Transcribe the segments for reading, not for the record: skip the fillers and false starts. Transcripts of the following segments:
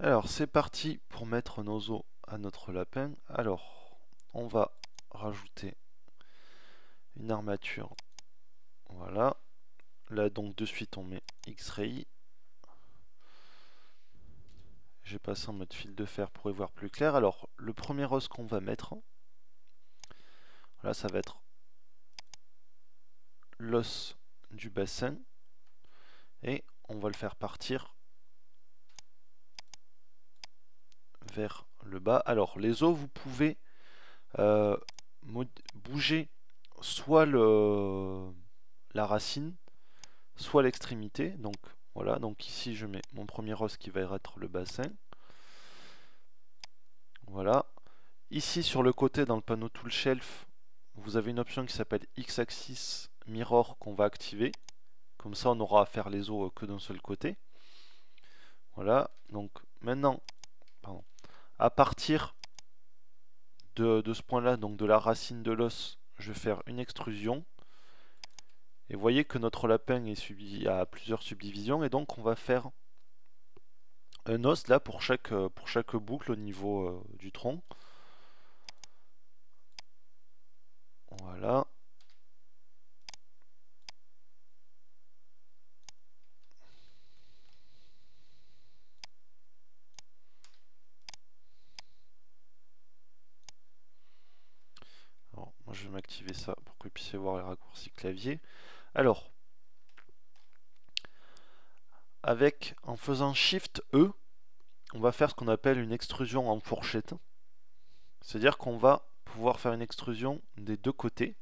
Alors c'est parti pour mettre nos os à notre lapin. Alors on va rajouter une armature. Voilà. Là donc de suite on met X-Ray. J'ai passé en mode fil de fer pour y voir plus clair. Alors le premier os qu'on va mettre, là ça va être l'os du bassin. Et on va le faire partir vers le bas. Alors les os vous pouvez euh, bouger soit la racine, soit l'extrémité. Donc voilà, donc ici je mets mon premier os qui va être le bassin. Voilà. Ici sur le côté dans le panneau Tool Shelf, vous avez une option qui s'appelle X-Axis Mirror qu'on va activer. Comme ça on aura à faire les os que d'un seul côté. Voilà, donc maintenant, pardon, à partir de ce point là, donc de la racine de l'os, je vais faire une extrusion. Et vous voyez que notre lapin est subi à plusieurs subdivisions, et donc on va faire un os là pour chaque boucle au niveau du tronc. Voilà. Alors, moi je vais m'activer ça pour que vous puissiez voir les raccourcis clavier. Alors, en faisant Shift E, on va faire ce qu'on appelle une extrusion en fourchette. C'est-à-dire qu'on va pouvoir faire une extrusion des deux côtés.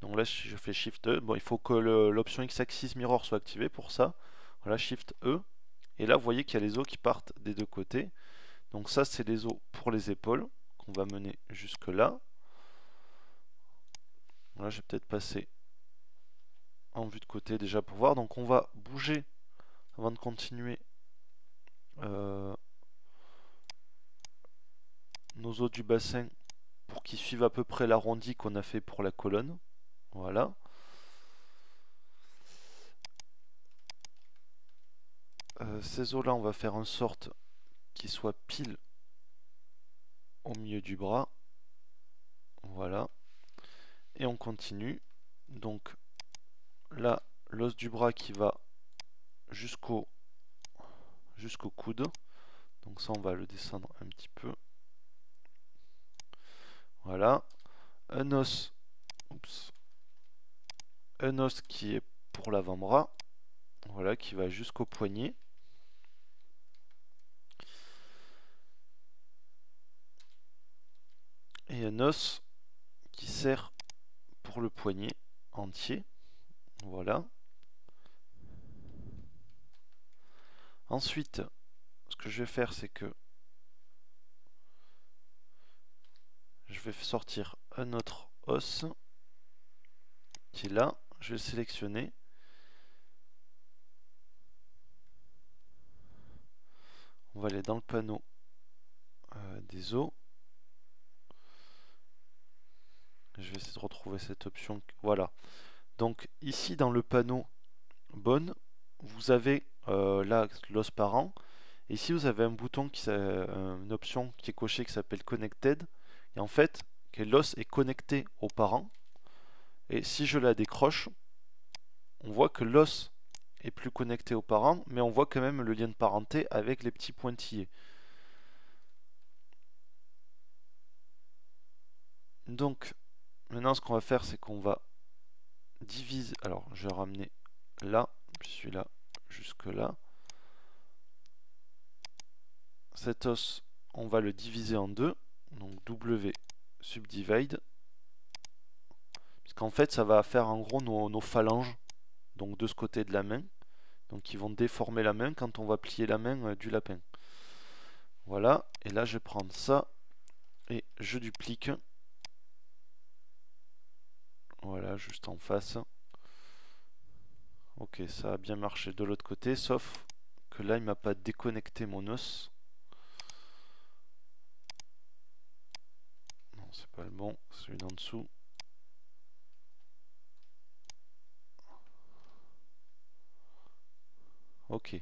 Donc là, si je fais Shift E, bon, il faut que l'option X-Axis Mirror soit activée pour ça. Voilà, Shift E. Et là, vous voyez qu'il y a les os qui partent des deux côtés. Donc ça, c'est les os pour les épaules qu'on va mener jusque là. Voilà, je vais peut-être passer en vue de côté déjà pour voir. Donc on va bouger avant de continuer nos os du bassin pour qu'ils suivent à peu près l'arrondi qu'on a fait pour la colonne. Voilà. Ces os là, on va faire en sorte qu'ils soient pile au milieu du bras. Voilà. Et on continue. Donc là, l'os du bras qui va jusqu'au coude. Donc ça, on va le descendre un petit peu. Voilà. Un os, oups, un os qui est pour l'avant-bras. Voilà, qui va jusqu'au poignet. Et un os qui sert pour le poignet entier. Voilà. Ensuite, ce que je vais faire, c'est que je vais sortir un autre os qui est là. Je vais le sélectionner. On va aller dans le panneau des os. Je vais essayer de retrouver cette option. Voilà. Donc ici dans le panneau Bone, vous avez là l'os parent. Et ici vous avez un bouton une option qui est cochée qui s'appelle Connected. Et en fait, l'os est connecté au parent. Et si je la décroche, on voit que l'os est plus connecté aux parents, mais on voit quand même le lien de parenté avec les petits pointillés. Donc, maintenant ce qu'on va faire, c'est qu'on va diviser. Alors, je vais ramener là, puis celui-là jusque là. Cet os, on va le diviser en deux. Donc W subdivide. Puisqu'en fait, ça va faire en gros nos phalanges. Donc de ce côté de la main. Donc ils vont déformer la main quand on va plier la main du lapin. Voilà, et là je vais prendre ça et je duplique. Voilà, juste en face. Ok, ça a bien marché de l'autre côté, sauf que là il m'a pas déconnecté mon os. Non, c'est pas le bon, celui d'en dessous. Ok.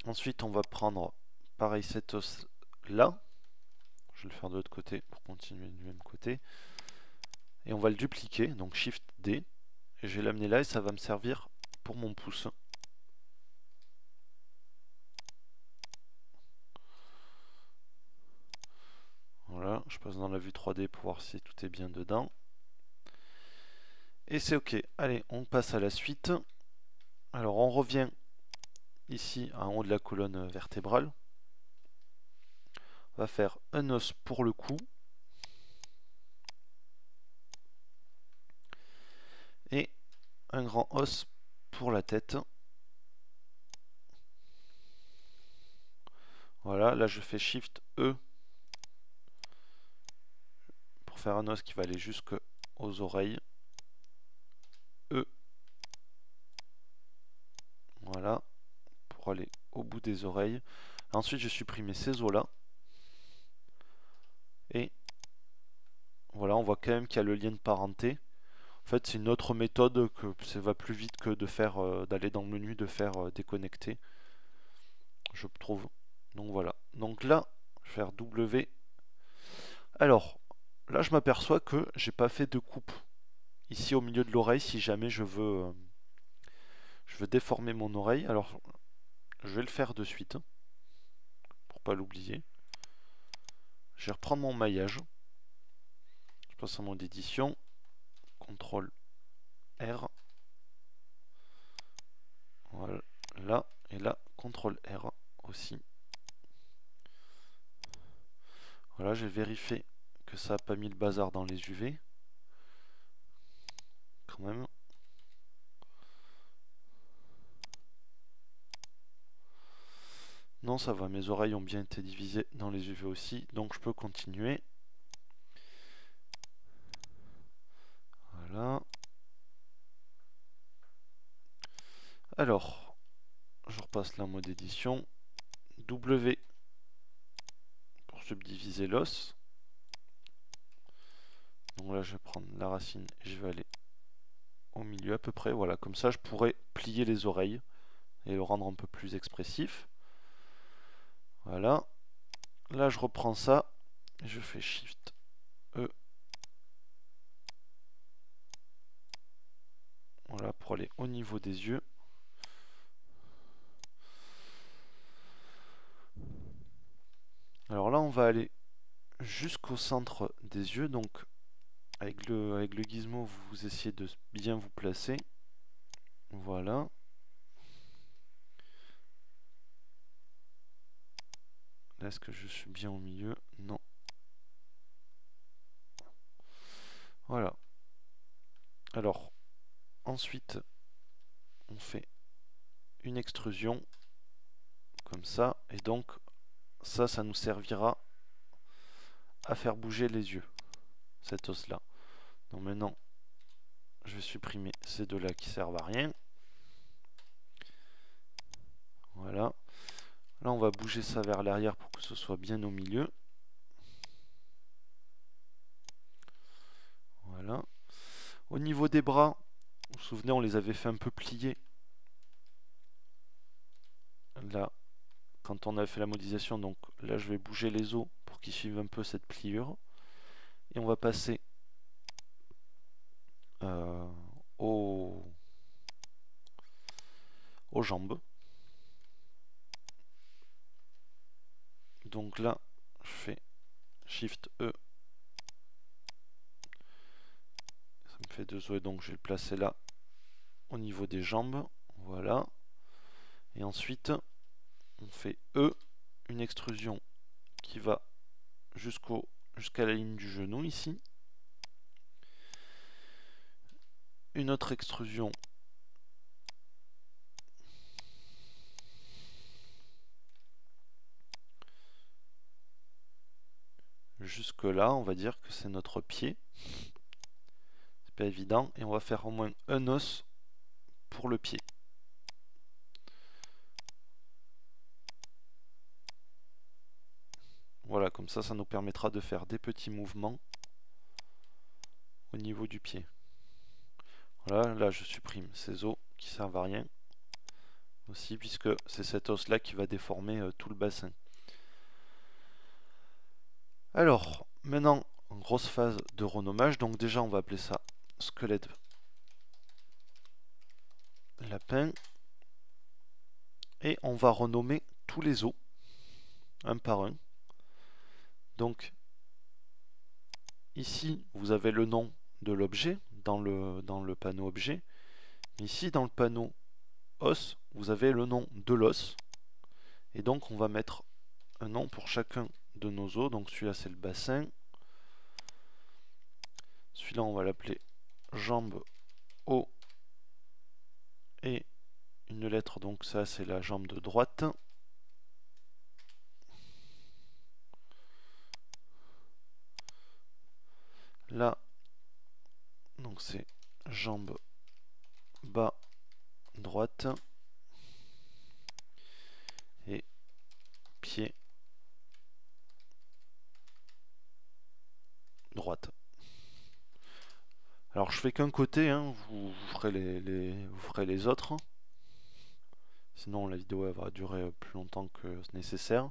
Ensuite, on va prendre pareil cet os là. Je vais le faire de l'autre côté pour continuer du même côté. Et on va le dupliquer, donc Shift D. Et je vais l'amener là et ça va me servir pour mon pouce. Voilà, je passe dans la vue 3D pour voir si tout est bien dedans. Et c'est ok. Allez, on passe à la suite. Alors on revient ici en haut de la colonne vertébrale. On va faire un os pour le cou. Et un grand os pour la tête. Voilà, là je fais Shift E pour faire un os qui va aller jusqu'aux oreilles. E. Voilà, pour aller au bout des oreilles. Ensuite, je supprime ces os là. Et voilà, on voit quand même qu'il y a le lien de parenté. En fait, c'est une autre méthode que ça va plus vite que de faire d'aller dans le menu, de faire déconnecter, je trouve. Donc voilà. Donc là, je vais faire W. Alors, là, je m'aperçois que j'ai pas fait de coupe ici au milieu de l'oreille si jamais je veux déformer mon oreille. Alors, je vais le faire de suite pour pas l'oublier. Je vais reprendre mon maillage. Je passe en mode édition. CTRL R. Voilà, là et là, CTRL R aussi. Voilà, j'ai vérifié que ça n'a pas mis le bazar dans les UV. Quand même. Non, ça va, mes oreilles ont bien été divisées dans les UV aussi, donc je peux continuer. Voilà. Alors, je repasse la mode édition. W pour subdiviser l'os. Donc là, je vais prendre la racine et je vais aller au milieu à peu près. Voilà, comme ça, je pourrais plier les oreilles et le rendre un peu plus expressif. Voilà. Là, je reprends ça et je fais Shift E. Voilà, pour aller au niveau des yeux. Alors là, on va aller jusqu'au centre des yeux. Donc, avec le gizmo, vous essayez de bien vous placer. Voilà. Là, est-ce que je suis bien au milieu? Non. Voilà. Alors, ensuite, on fait une extrusion comme ça. Et donc, ça nous servira à faire bouger les yeux, cet os-là. Donc maintenant, je vais supprimer ces deux-là qui servent à rien. Voilà. Là, on va bouger ça vers l'arrière pour que ce soit bien au milieu. Voilà. Au niveau des bras, vous vous souvenez, on les avait fait un peu plier. Là, quand on a fait la modélisation, donc là, je vais bouger les os pour qu'ils suivent un peu cette pliure. Et on va passer aux jambes. Donc là, je fais Shift E. Ça me fait deux os et donc je vais le placer là au niveau des jambes. Voilà. Et ensuite, on fait E, une extrusion qui va jusqu'à la ligne du genou ici. Une autre extrusion jusque là, on va dire que c'est notre pied. C'est pas évident. Et on va faire au moins un os pour le pied. Voilà, comme ça nous permettra de faire des petits mouvements au niveau du pied. Voilà, là je supprime ces os qui servent à rien. aussi, puisque c'est cet os là qui va déformer tout le bassin. Alors, maintenant, grosse phase de renommage. Donc déjà, on va appeler ça squelette lapin. Et on va renommer tous les os, un par un. Donc, ici, vous avez le nom de l'objet dans le panneau objet. Ici, dans le panneau os, vous avez le nom de l'os. Et donc, on va mettre un nom pour chacun de nos os. Donc, celui-là, c'est le bassin. Celui-là, on va l'appeler jambe, os et une lettre. Donc, ça, c'est la jambe de droite. Là, donc c'est jambe bas droite et pied droite. Alors je fais qu'un côté, hein, vous ferez les autres. Sinon la vidéo elle va durer plus longtemps que nécessaire.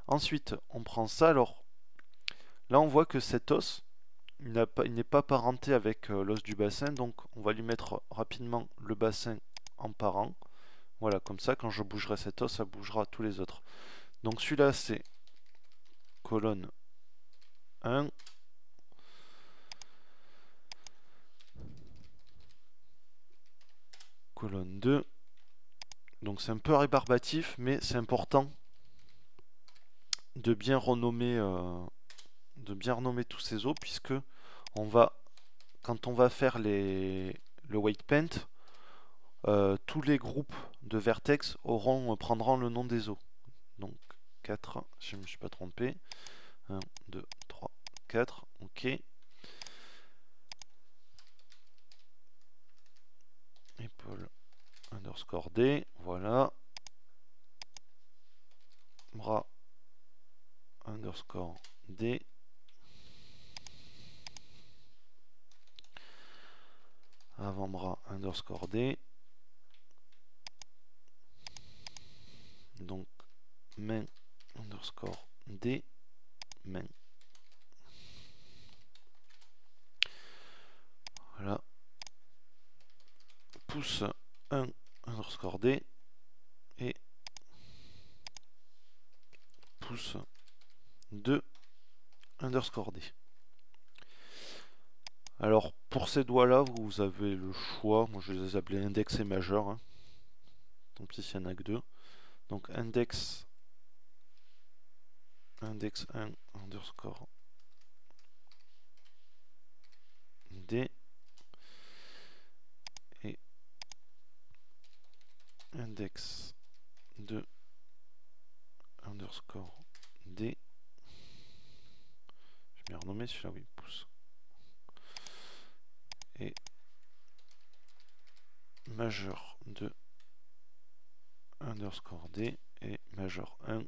Ensuite, on prend ça. Alors là, on voit que cet os, il n'est pas parenté avec l'os du bassin. Donc on va lui mettre rapidement le bassin en parent. Voilà, comme ça, quand je bougerai cet os, ça bougera tous les autres. Donc celui-là, c'est colonne 1. Colonne 2. Donc c'est un peu rébarbatif, mais c'est important de bien renommer tous ces os, puisque quand on va faire le weight paint, tous les groupes de vertex prendront le nom des os. Donc 4, je ne me suis pas trompé. 1, 2, 3, 4, ok. Épaule underscore D, voilà. Bras underscore D. Avant-bras underscore D. Donc main underscore D. Main. Voilà. Pouce 1 underscore D. Et pouce 2 underscore D. Alors pour ces doigts là, vous avez le choix. Moi je les ai appelés index et majeur, hein. Tant pis s'il n'y en a que deux. Donc index 1 underscore D et index 2 underscore D. Je vais renommer celui-là, oui, pouce. Et majeur 2 underscore D et majeur 1 .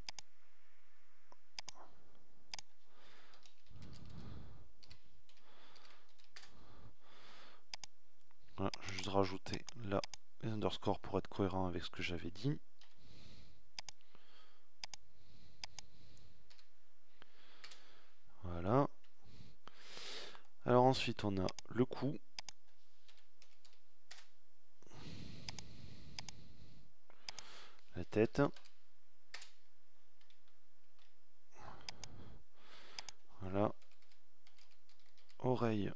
Voilà, je vais juste rajouter là les underscores pour être cohérent avec ce que j'avais dit. Voilà. Alors ensuite on a le cou. La tête. Voilà. Oreille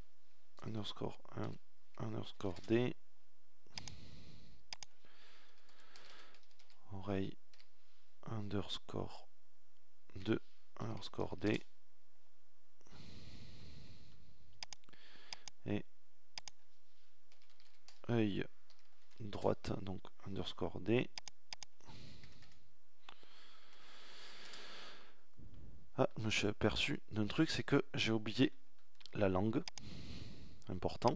underscore 1 underscore D. Oreille underscore 2 underscore D. Et œil droite, donc underscore D. Ah, je me suis aperçu d'un truc, c'est que j'ai oublié la langue. Important.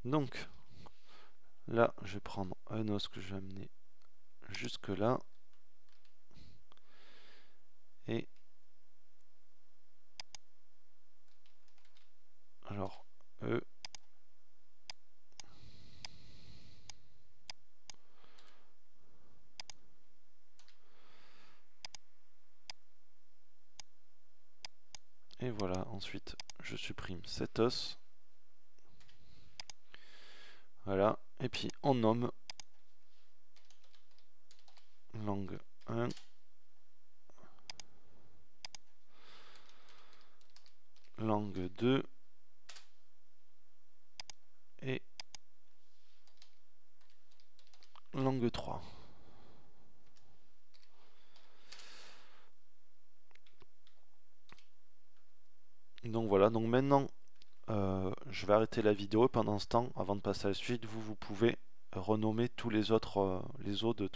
Donc, là, je vais prendre un os que je vais amener jusque là. Et alors, E. ensuite je supprime cet os. Voilà, et puis on nomme langue 1, langue 2 et langue 3. Donc voilà, donc maintenant je vais arrêter la vidéo. Pendant ce temps, avant de passer à la suite, vous pouvez renommer tous les autres les os de